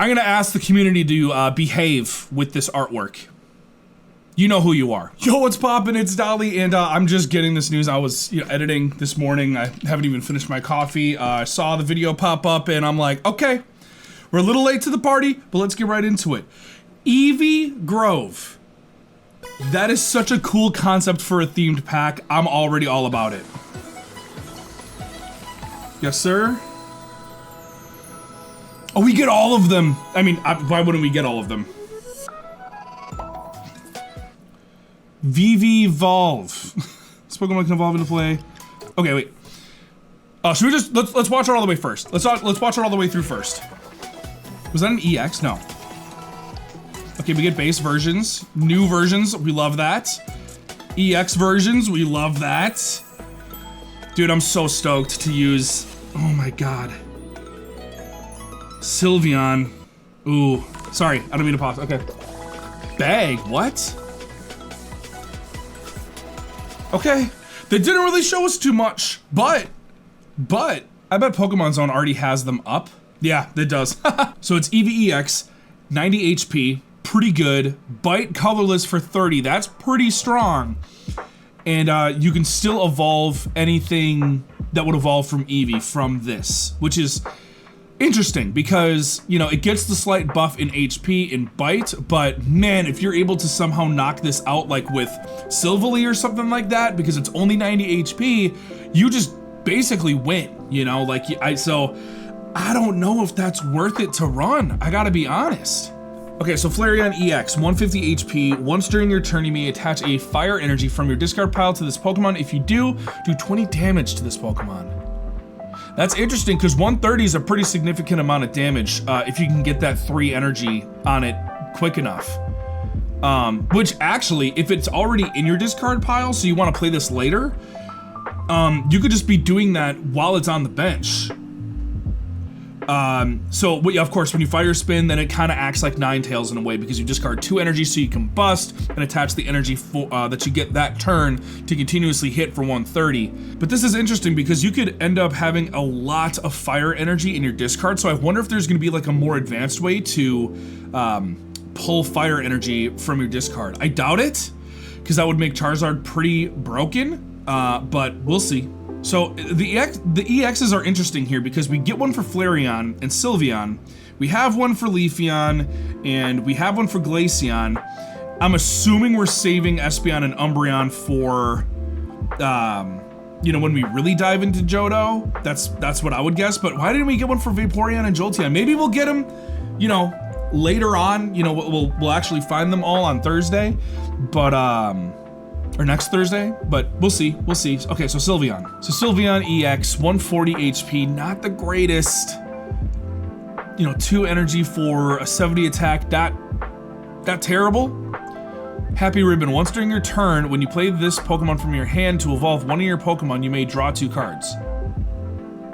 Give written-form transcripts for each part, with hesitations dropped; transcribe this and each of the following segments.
I'm gonna ask the community to behave with this artwork. You know who you are. Yo, what's poppin'? It's Dolly, and I'm just getting this news. I was editing this morning. I haven't even finished my coffee. I saw the video pop up, and I'm like, okay, we're a little late to the party, but let's get right into it. Eevee Grove. That is such a cool concept for a themed pack. I'm already all about it. Yes, sir. Oh, we get all of them. I mean, why wouldn't we get all of them? Eevee Evolve. This Pokemon can evolve into play. Okay, wait. Should we just let's watch it all the way first? Let's watch it all the way through first. Was that an EX? No. Okay, we get base versions, new versions. We love that. EX versions. We love that. Dude, I'm so stoked to use. Oh my god. Sylveon. Ooh, sorry. I don't mean to pause. Okay. Bag. What? Okay, they didn't really show us too much, but I bet Pokemon Zone already has them up. Yeah, it does. So it's Eevee EX, 90 HP, pretty good. Bite colorless for 30, that's pretty strong. And you can still evolve anything that would evolve from Eevee from this, which is interesting because, you know, it gets the slight buff in HP and bite, but man, if you're able to somehow knock this out like with Sylveon or something like that, because it's only 90 HP, you just basically win, you know, like so I don't know if that's worth it to run. I gotta be honest. Okay, so Flareon EX, 150 HP. Once during your turn, you may attach a fire energy from your discard pile to this Pokemon. If you do 20 damage to this Pokemon. That's interesting because 130 is a pretty significant amount of damage if you can get that 3 energy on it quick enough. Which actually, if it's already in your discard pile, so you want to play this later, you could just be doing that while it's on the bench. So of course, when you fire spin, then it kind of acts like Ninetales in a way because you discard 2 energy so you can bust and attach the energy that you get that turn to continuously hit for 130. But this is interesting because you could end up having a lot of fire energy in your discard. So I wonder if there's going to be like a more advanced way to pull fire energy from your discard. I doubt it because that would make Charizard pretty broken, but we'll see. So the EXs are interesting here because we get one for Flareon and Sylveon, we have one for Leafeon, and we have one for Glaceon. I'm assuming we're saving Espeon and Umbreon for, you know, when we really dive into Johto. That's what I would guess, but why didn't we get one for Vapeoreon and Jolteon? Maybe we'll get them, you know, later on, you know, we'll actually find them all on Thursday, but, or next Thursday, but we'll see. Okay, so Sylveon. So Sylveon EX, 140 HP, not the greatest. You know, 2 energy for a 70 attack, not terrible. Happy Ribbon, once during your turn, when you play this Pokemon from your hand to evolve one of your Pokemon, you may draw 2 cards.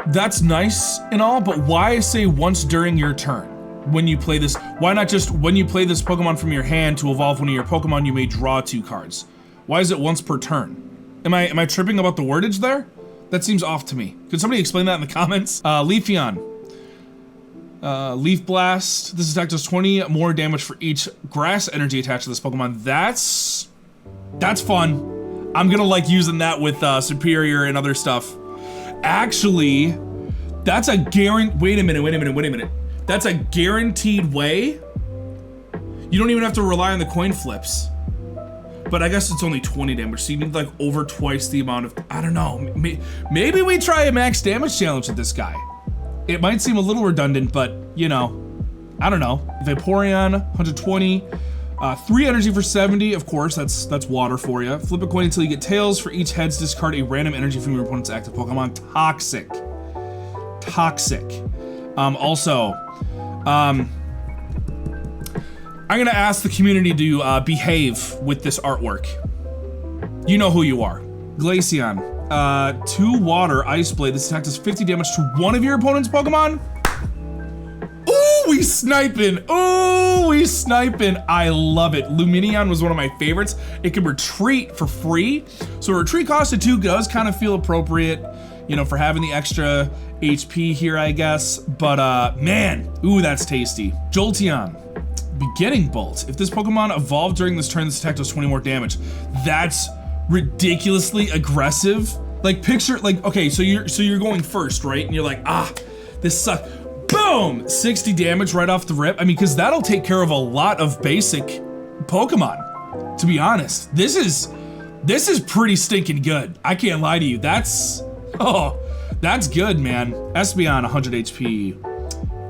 That's nice and all, but why say once during your turn? When you play this, why not just when you play this Pokemon from your hand to evolve one of your Pokemon, you may draw 2 cards? Why is it once per turn? Am I tripping about the wordage there? That seems off to me. Could somebody explain that in the comments? Leafeon. Leaf Blast. This attack does 20 more damage for each grass energy attached to this Pokemon. That's fun. I'm gonna like using that with Superior and other stuff. Actually, that's a wait a minute. That's a guaranteed way. You don't even have to rely on the coin flips. But I guess it's only 20 damage, so you need like over twice the amount of, I don't know, maybe we try a max damage challenge with this guy. It might seem a little redundant, but you know, I don't know. Vapeoreon, 120, 3 energy for 70, of course, that's water for you. Flip a coin until you get tails. For each heads, discard a random energy from your opponent's active Pokemon. Toxic. Also, I'm gonna ask the community to behave with this artwork. You know who you are. Glaceon, 2 water, Ice Blade. This attack does 50 damage to one of your opponent's Pokemon. Ooh, we sniping. I love it. Lumineon was one of my favorites. It can retreat for free. So retreat cost of 2 does kind of feel appropriate. you know, for having the extra HP here, I guess. But man, ooh, that's tasty. Jolteon. Beginning Bolt. If this Pokemon evolved during this turn, this attack does 20 more damage. That's ridiculously aggressive. Like picture, like, okay, so you're going first, right? And you're like, ah, this sucks. Boom! 60 damage right off the rip. I mean, because that'll take care of a lot of basic Pokemon, to be honest. This is pretty stinking good. I can't lie to you. That's good, man. Espeon, 100 HP.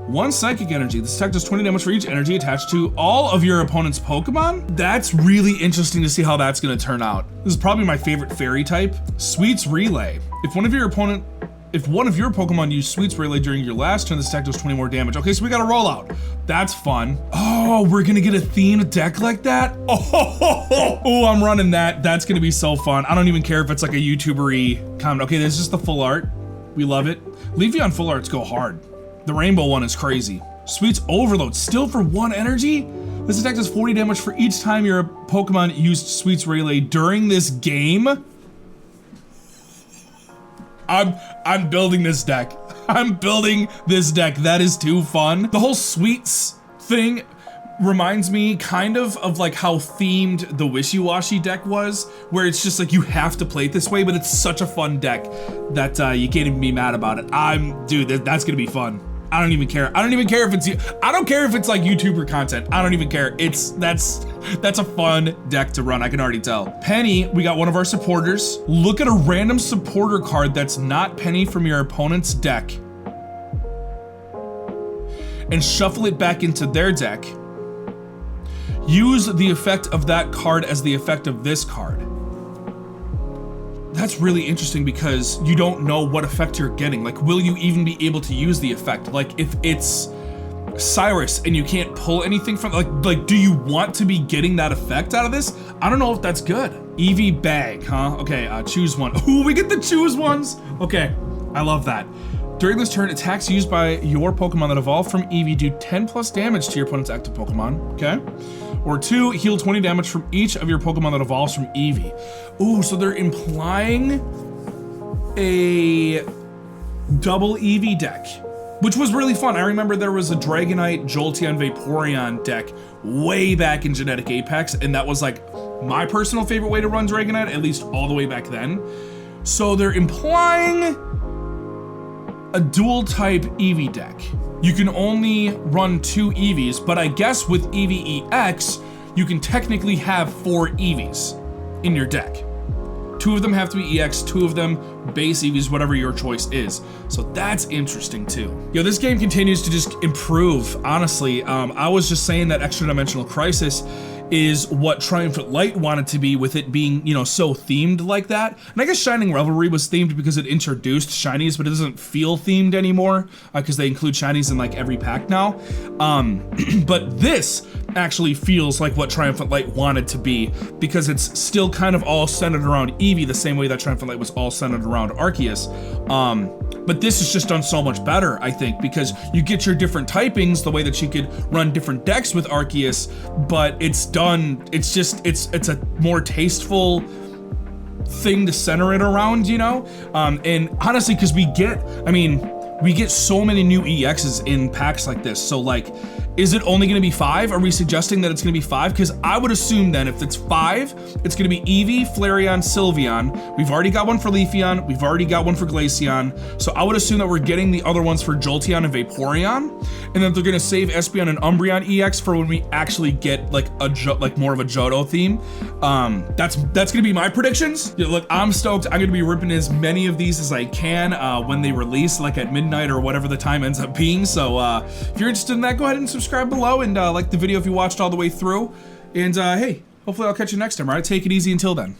1 psychic energy. This attack does 20 damage for each energy attached to all of your opponent's Pokemon. That's really interesting to see how that's gonna turn out. This is probably my favorite fairy type. Sweets Relay. If one of your Pokemon used Sweets Relay during your last turn, this attack does 20 more damage. Okay, so we got a rollout. That's fun. Oh, we're gonna get a themed deck like that? Oh, I'm running that. That's gonna be so fun. I don't even care if it's like a YouTuber-y comment. Okay, this is just the full art. We love it. Leafeon full arts go hard. The rainbow one is crazy. Sweets Overload, still for 1 energy? This attack does 40 damage for each time your Pokemon used Sweets Relay during this game. I'm building this deck. I'm building this deck. That is too fun. The whole Sweets thing reminds me kind of like how themed the Wishy-Washy deck was, where it's just like you have to play it this way, but it's such a fun deck that you can't even be mad about it. Dude, that's gonna be fun. I don't even care. I don't even care if it's like YouTuber content. I don't even care. That's a fun deck to run. I can already tell. Penny, we got one of our supporters. Look at a random supporter card that's not Penny from your opponent's deck and shuffle it back into their deck. Use the effect of that card as the effect of this card. That's really interesting because you don't know what effect you're getting. Like, will you even be able to use the effect? Like, if it's Cyrus and you can't pull anything from, like, do you want to be getting that effect out of this? I don't know if that's good. Eevee Bag, huh? Okay, choose one. Ooh, we get the choose ones. Okay, I love that. During this turn, attacks used by your Pokemon that evolved from Eevee do 10 plus damage to your opponent's active Pokemon, okay? Or 2, heal 20 damage from each of your Pokemon that evolves from Eevee. Ooh, so they're implying a double Eevee deck, which was really fun. I remember there was a Dragonite, Jolteon, Vapeoreon deck way back in Genetic Apex, and that was like my personal favorite way to run Dragonite, at least all the way back then. So they're implying a dual type Eevee deck. You can only run 2 Eevees, but I guess with Eevee EX, you can technically have 4 Eevees in your deck. 2 of them have to be EX, 2 of them base Eevees, whatever your choice is. So that's interesting too. Yo, this game continues to just improve, honestly. I was just saying that Extra Dimensional Crisis is what Triumphant Light wanted to be, with it being, you know, so themed like that. And I guess Shining Revelry was themed because it introduced shinies, but it doesn't feel themed anymore because they include shinies in like every pack now. But this actually feels like what Triumphant Light wanted to be, because it's still kind of all centered around Eevee the same way that Triumphant Light was all centered around Arceus. But this is just done so much better, I think, because you get your different typings the way that you could run different decks with Arceus, but it's done, it's a more tasteful thing to center it around, you know? And honestly, because we get so many new EXs in packs like this, so like, is it only gonna be 5? Are we suggesting that it's gonna be 5? Because I would assume then if it's 5, it's gonna be Eevee, Flareon, Sylveon. We've already got one for Leafeon, we've already got one for Glaceon. So I would assume that we're getting the other ones for Jolteon and Vaporeon, and that they're gonna save Espeon and Umbreon EX for when we actually get like more of a Johto theme. That's gonna be my predictions. Yeah, look, I'm stoked. I'm gonna be ripping as many of these as I can when they release, like at midnight or whatever the time ends up being. So if you're interested in that, go ahead and subscribe below and like the video if you watched all the way through. And hey, hopefully I'll catch you next time, all right? Take it easy until then.